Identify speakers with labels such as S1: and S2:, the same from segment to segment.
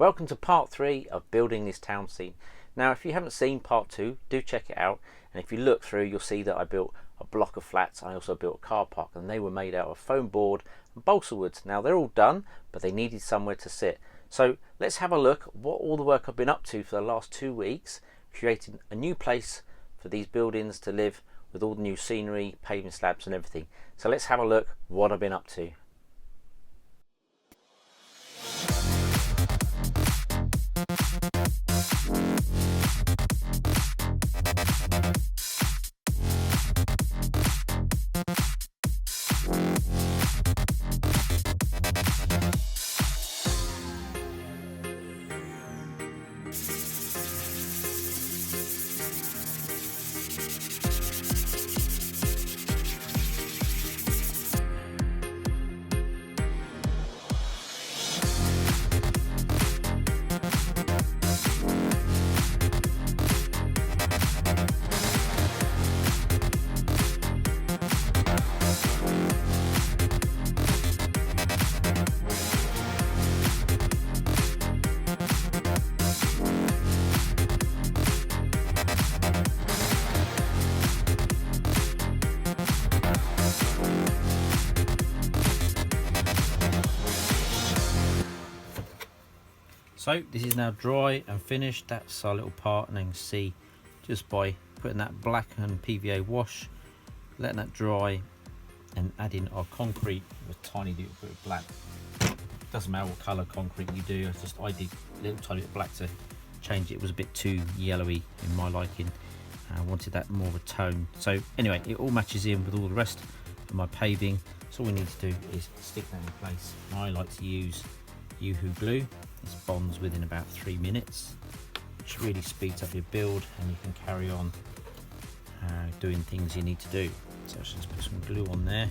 S1: Welcome to part 3 of building this town scene. Now if you haven't seen part 2, do check it out, and if you look through you'll see that I built a block of flats. I also built a car park and they were made out of foam board and balsa wood. Now they're all done, but they needed somewhere to sit. So let's have a look at what all the work I've been up to for the last 2 weeks, creating a new place for these buildings to live with all the new scenery, paving slabs and everything. So let's have a look what I've been up to. So this is now dry and finished. That's our little part, and then you can see just by putting that black and PVA wash, letting that dry and adding our concrete with a tiny little bit of black. Doesn't matter what colour concrete you do, I did a little tiny bit of black to change it. It was a bit too yellowy in my liking. I wanted that more of a tone. So anyway, it all matches in with all the rest of my paving. So all we need to do is stick that in place. I like to use Yoo-hoo glue. This bonds within about 3 minutes, which really speeds up your build, and you can carry on doing things you need to do. So let's just put some glue on there.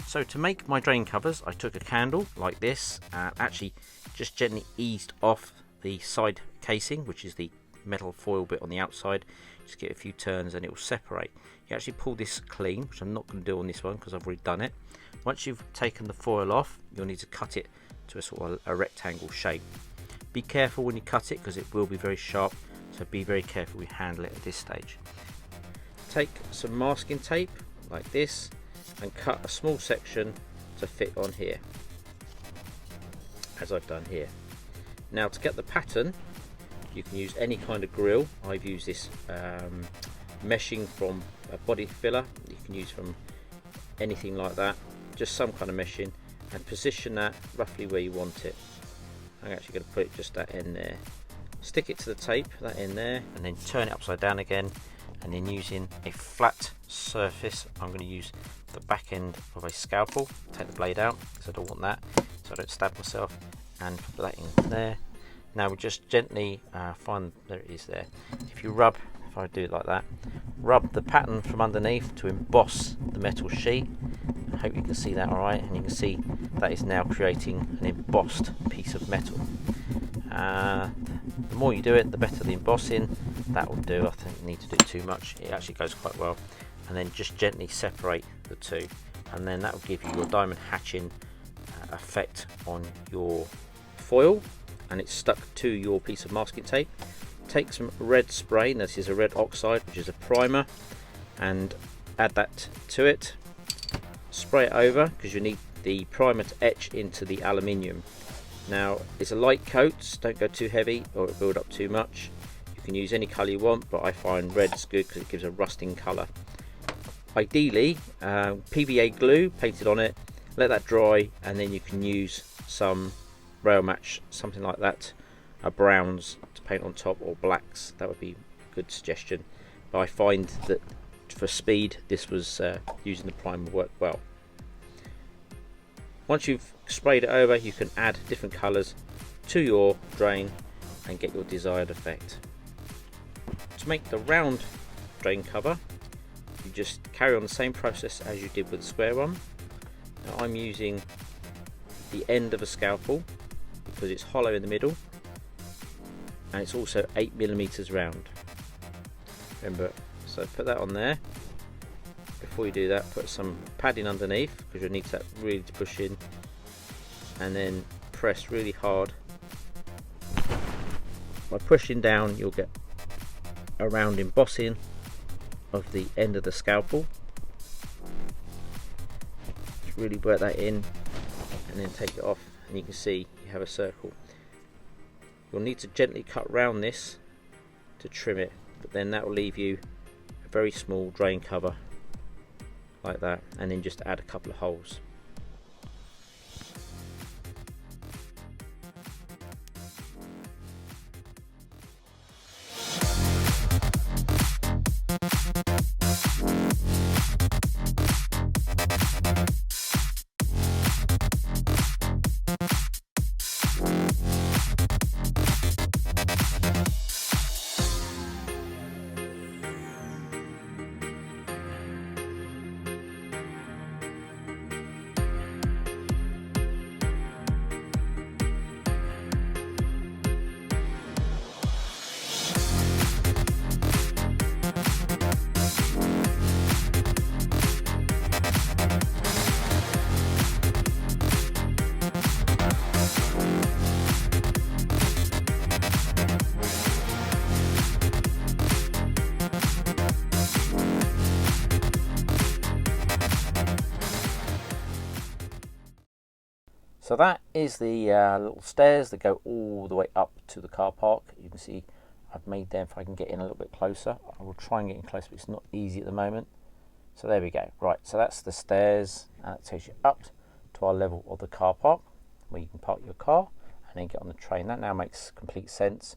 S1: So to make my drain covers, I took a candle like this, actually just gently eased off the side casing, which is the metal foil bit on the outside. Just give it a few turns and it will separate. You actually pull this clean, which I'm not going to do on this one because I've already done it. Once you've taken the foil off, you'll need to cut it to a sort of a rectangle shape. Be careful when you cut it because it will be very sharp, so be very careful we handle it at this stage. Take some masking tape like this and cut a small section to fit on here, as I've done here. Now to get the pattern, you can use any kind of grill. I've used this meshing from a body filler. You can use from anything like that, just some kind of meshing, and position that roughly where you want it. I'm actually going to put it just that end there. Stick it to the tape, that end there, and then turn it upside down again, and then using a flat surface, I'm going to use the back end of a scalpel, take the blade out because I don't want that, so I don't stab myself, and put that in there. Now we just gently find, there it is there. If you rub if I do it like that, rub the pattern from underneath to emboss the metal sheet. I hope you can see that alright, and you can see that is now creating an embossed piece of metal. The more you do it, the better the embossing. That will do. I think you need to do too much. It actually goes quite well. And then just gently separate the two, and then that will give you your diamond hatching effect on your foil, and it's stuck to your piece of masking tape. Take some red spray, and this is a red oxide, which is a primer, and add that to it. Spray it over because you need the primer to etch into the aluminium. Now it's a light coat, so don't go too heavy or it'll build up too much. You can use any colour you want, but I find red's good because it gives a rusting colour. Ideally, PVA glue painted on it, let that dry, and then you can use some rail match, something like that, browns to paint on top, or blacks. That would be a good suggestion. But I find that for speed, this was using the primer worked well. Once you've sprayed it over, you can add different colours to your drain and get your desired effect. To make the round drain cover, you just carry on the same process as you did with the square one. Now I'm using the end of a scalpel because it's hollow in the middle, and it's also 8mm round. Remember, so put that on there. Before you do that, put some padding underneath because you need that really to push in, and then press really hard. By pushing down, you'll get a round embossing of the end of the scalpel. Just really work that in and then take it off, and you can see you have a circle. You'll need to gently cut round this to trim it, but then that will leave you a very small drain cover like that, and then just add a couple of holes. So that is the little stairs that go all the way up to the car park. You can see I've made them. If I can get in a little bit closer, I will try and get in close, but it's not easy at the moment. So there we go. Right, so that's the stairs, and it takes you up to our level of the car park, where you can park your car and then get on the train. That now makes complete sense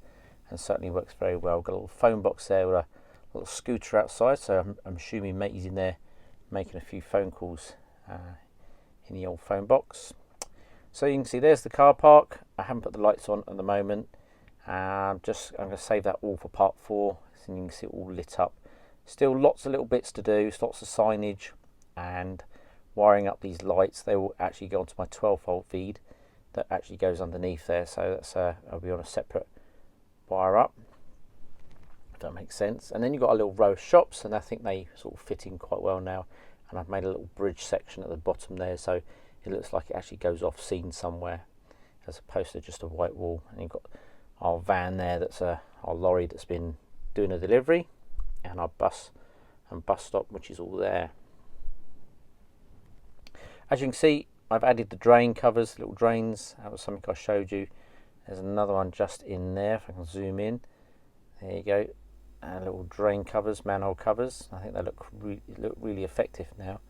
S1: and certainly works very well. Got a little phone box there with a little scooter outside, so I'm assuming mate's in there making a few phone calls in the old phone box. So you can see there's the car park. I haven't put the lights on at the moment. I'm going to save that all for part 4, so you can see it all lit up. Still lots of little bits to do, lots of signage and wiring up these lights. They will actually go onto my 12-volt feed that actually goes underneath there. So that's I'll be on a separate wire up, if that makes sense. And then you've got a little row of shops, and I think they sort of fit in quite well now. And I've made a little bridge section at the bottom there, so it looks like it actually goes off scene somewhere as opposed to just a white wall. And you've got our van there, that's our lorry that's been doing a delivery, and our bus and bus stop, which is all there. As you can see, I've added the drain covers, little drains. That was something I showed you. There's another one just in there, if I can zoom in. There you go. Little drain covers, manhole covers. I think they look really effective now.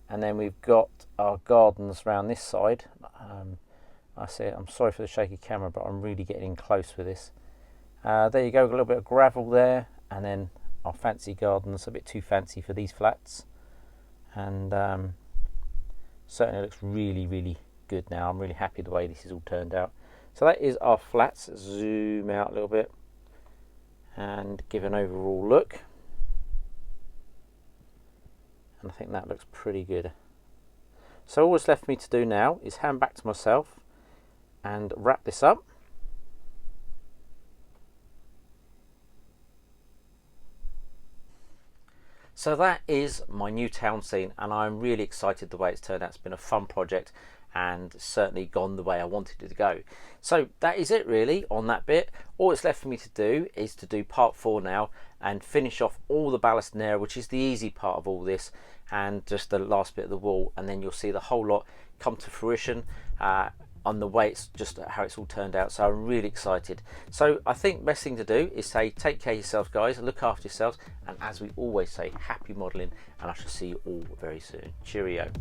S1: And then we've got our gardens around this side. I'm sorry for the shaky camera, but I'm really getting in close with this. There you go, a little bit of gravel there, and then our fancy gardens, a bit too fancy for these flats. And certainly looks really good now. I'm really happy the way this has all turned out. So that is our flats. Zoom out a little bit. and give an overall look. And I think that looks pretty good. So all that's left for me to do now is hand back to myself and wrap this up. So that is my new town scene, and I'm really excited the way it's turned out. It's been a fun project and certainly gone the way I wanted it to go. So that is it really on that bit. All it's left for me to do is to do part 4 now and finish off all the ballast and air, which is the easy part of all this, and just the last bit of the wall, and then you'll see the whole lot come to fruition on the way it's just how it's all turned out. So I'm really excited. So I think best thing to do is say take care of yourselves, guys, look after yourselves, and as we always say, happy modelling, and I shall see you all very soon. Cheerio.